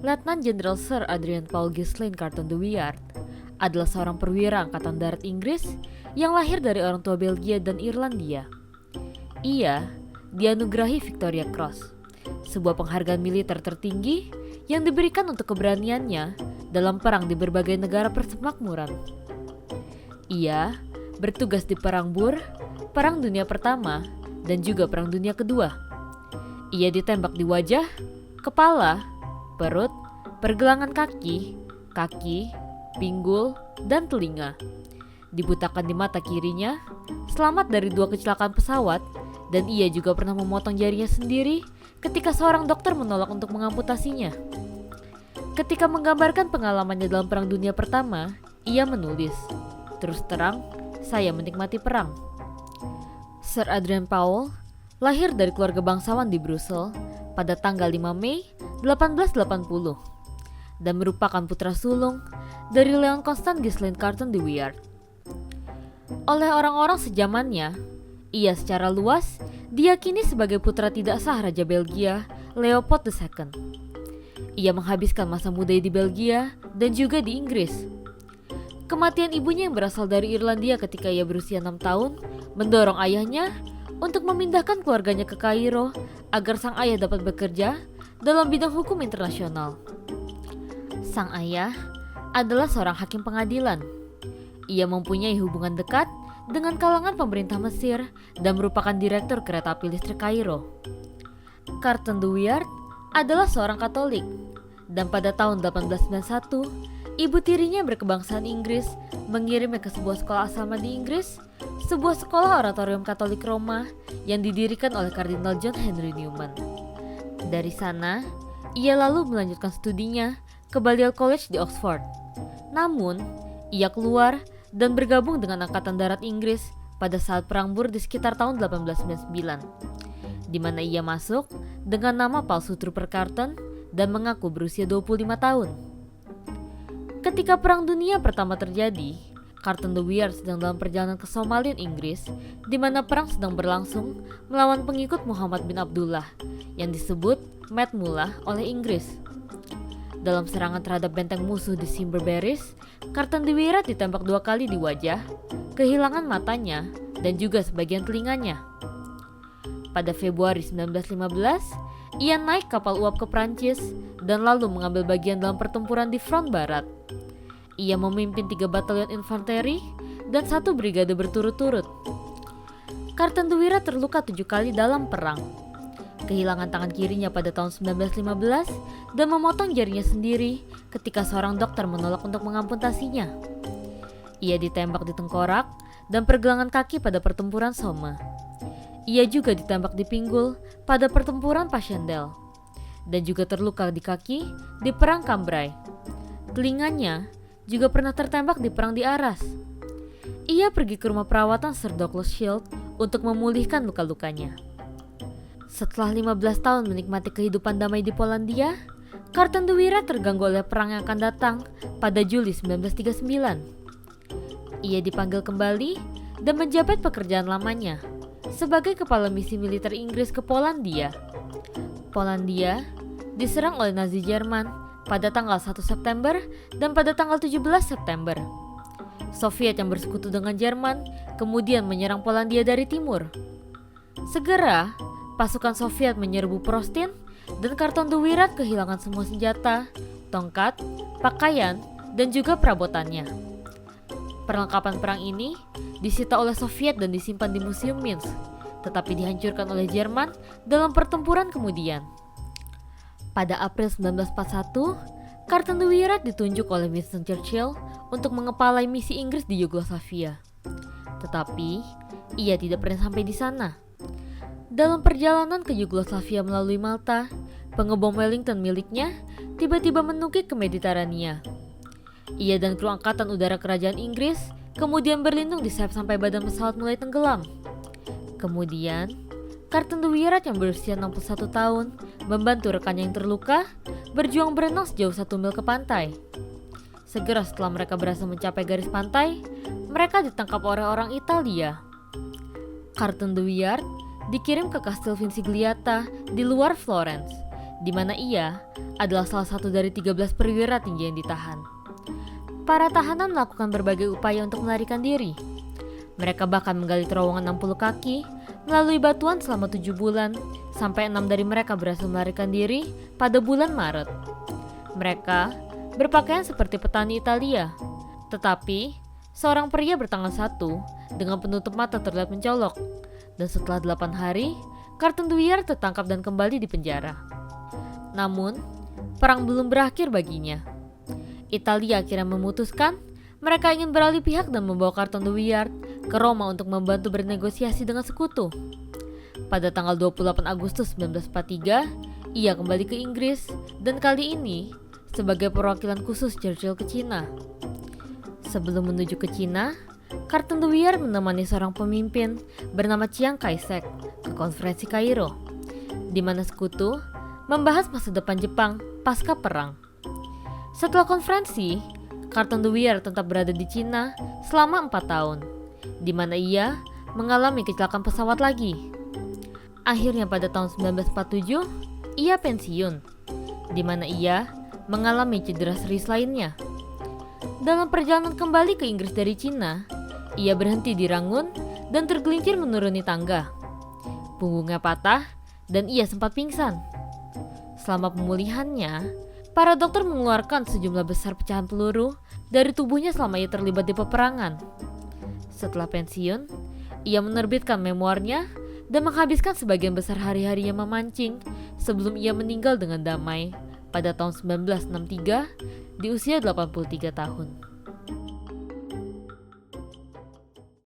Letnan Jenderal Sir Adrian Paul Ghislaine Carton de Wiart adalah seorang perwira Angkatan Darat Inggris yang lahir dari orang tua Belgia dan Irlandia. Ia dianugerahi Victoria Cross, sebuah penghargaan militer tertinggi yang diberikan untuk keberaniannya dalam perang di berbagai negara persemakmuran. Ia bertugas di Perang Boer, Perang Dunia Pertama, dan juga Perang Dunia Kedua. Ia ditembak di wajah, kepala, perut, pergelangan kaki, pinggul, dan telinga. Dibutakan di mata kirinya, selamat dari 2 kecelakaan pesawat, dan ia juga pernah memotong jarinya sendiri ketika seorang dokter menolak untuk mengamputasinya. Ketika menggambarkan pengalamannya dalam Perang Dunia Pertama, ia menulis, "Terus terang, saya menikmati perang." Sir Adrian Paul lahir dari keluarga bangsawan di Brussels pada tanggal 5 Mei 1880 dan merupakan putra sulung dari Leon Constant Ghislaine Carton de Wiart. Oleh orang-orang sejamannya, ia secara luas diyakini sebagai putra tidak sah Raja Belgia Leopold II. Ia menghabiskan masa muda di Belgia dan juga di Inggris. Kematian ibunya yang berasal dari Irlandia ketika ia berusia 6 tahun mendorong ayahnya untuk memindahkan keluarganya ke Kairo agar sang ayah dapat bekerja dalam bidang hukum internasional. Sang ayah adalah seorang hakim pengadilan. Ia mempunyai hubungan dekat dengan kalangan pemerintah Mesir dan merupakan direktur kereta api listrik Kairo. Carton de Wiart adalah seorang Katolik, dan pada tahun 1891, ibu tirinya berkebangsaan Inggris mengirimnya ke sebuah sekolah asrama di Inggris, sebuah sekolah oratorium Katolik Roma yang didirikan oleh Kardinal John Henry Newman. Dari sana, ia lalu melanjutkan studinya ke Balliol College di Oxford. Namun, ia keluar dan bergabung dengan Angkatan Darat Inggris pada saat Perang Boer di sekitar tahun 1899, di mana ia masuk dengan nama palsu Trooper Carton dan mengaku berusia 25 tahun. Ketika Perang Dunia Pertama terjadi, Carton de Wiart sedang dalam perjalanan ke Somaliland, Inggris, di mana perang sedang berlangsung melawan pengikut Muhammad bin Abdullah yang disebut Mad Mullah oleh Inggris. Dalam serangan terhadap benteng musuh di Simberberries, Carton de Wiart ditembak 2 kali di wajah, kehilangan matanya, dan juga sebagian telinganya. Pada Februari 1915, ia naik kapal uap ke Prancis dan lalu mengambil bagian dalam pertempuran di front barat. Ia memimpin 3 batalion infanteri dan 1 brigade berturut-turut. Carton de Wiart terluka 7 kali dalam perang. Kehilangan tangan kirinya pada tahun 1915 dan memotong jarinya sendiri ketika seorang dokter menolak untuk mengamputasinya. Ia ditembak di tengkorak dan pergelangan kaki pada pertempuran Somme. Ia juga ditembak di pinggul pada pertempuran Passchendaele dan juga terluka di kaki di perang Cambrai. Telinganya juga pernah tertembak di perang di Arras. Ia pergi ke rumah perawatan Sir Douglas Shield untuk memulihkan luka-lukanya. Setelah 15 tahun menikmati kehidupan damai di Polandia, Carton de Wiart terganggu oleh perang yang akan datang pada Juli 1939. Ia dipanggil kembali dan menjabat pekerjaan lamanya sebagai kepala misi militer Inggris ke Polandia. Polandia diserang oleh Nazi Jerman pada tanggal 1 September dan pada tanggal 17 September. Soviet yang bersekutu dengan Jerman kemudian menyerang Polandia dari timur. Segera, pasukan Soviet menyerbu Prostin dan Carton de Wiart kehilangan semua senjata, tongkat, pakaian, dan juga perabotannya. Perlengkapan perang ini disita oleh Soviet dan disimpan di Museum Minsk, tetapi dihancurkan oleh Jerman dalam pertempuran kemudian. Pada April 1941, Carton de Wiart ditunjuk oleh Winston Churchill untuk mengepalai misi Inggris di Yugoslavia. Tetapi, ia tidak pernah sampai di sana. Dalam perjalanan ke Yugoslavia melalui Malta, pengebom Wellington miliknya tiba-tiba menukik ke Mediterania. Ia dan kru angkatan udara kerajaan Inggris kemudian berlindung di sayap sampai badan pesawat mulai tenggelam. Kemudian, Carton de Wiart yang berusia 61 tahun membantu rekannya yang terluka berjuang berenang sejauh 1 mil ke pantai. Segera setelah mereka berhasil mencapai garis pantai, mereka ditangkap oleh orang Italia. Carton de Wiart dikirim ke Kastil Vincigliata di luar Florence, di mana ia adalah salah satu dari 13 perwira tinggi yang ditahan. Para tahanan melakukan berbagai upaya untuk melarikan diri. Mereka bahkan menggali terowongan 60 kaki melalui batuan selama 7 bulan, sampai 6 dari mereka berhasil melarikan diri pada bulan Maret. Mereka berpakaian seperti petani Italia, tetapi seorang pria bertangan satu dengan penutup mata terlihat mencolok, dan setelah 8 hari, Carton Dwyer tertangkap dan kembali di penjara. Namun, perang belum berakhir baginya. Italia akhirnya memutuskan mereka ingin beralih pihak dan membawa Carton Dwyer ke Roma untuk membantu bernegosiasi dengan sekutu. Pada tanggal 28 Agustus 1943, ia kembali ke Inggris dan kali ini sebagai perwakilan khusus Churchill ke Cina. Sebelum menuju ke Cina, Carton Dwyer menemani seorang pemimpin bernama Chiang Kai-shek ke konferensi Kairo, di mana sekutu membahas masa depan Jepang pasca perang. Setelah konferensi, Carton Dwyer tetap berada di Cina selama 4 tahun, di mana ia mengalami kecelakaan pesawat lagi. Akhirnya pada tahun 1947, ia pensiun, di mana ia mengalami cedera serius lainnya. Dalam perjalanan kembali ke Inggris dari Cina, ia berhenti di Rangun dan tergelincir menuruni tangga. Punggungnya patah dan ia sempat pingsan. Selama pemulihannya, para dokter mengeluarkan sejumlah besar pecahan peluru dari tubuhnya selama ia terlibat di peperangan. Setelah pensiun, ia menerbitkan memoarnya dan menghabiskan sebagian besar hari-harinya memancing sebelum ia meninggal dengan damai pada tahun 1963 di usia 83 tahun.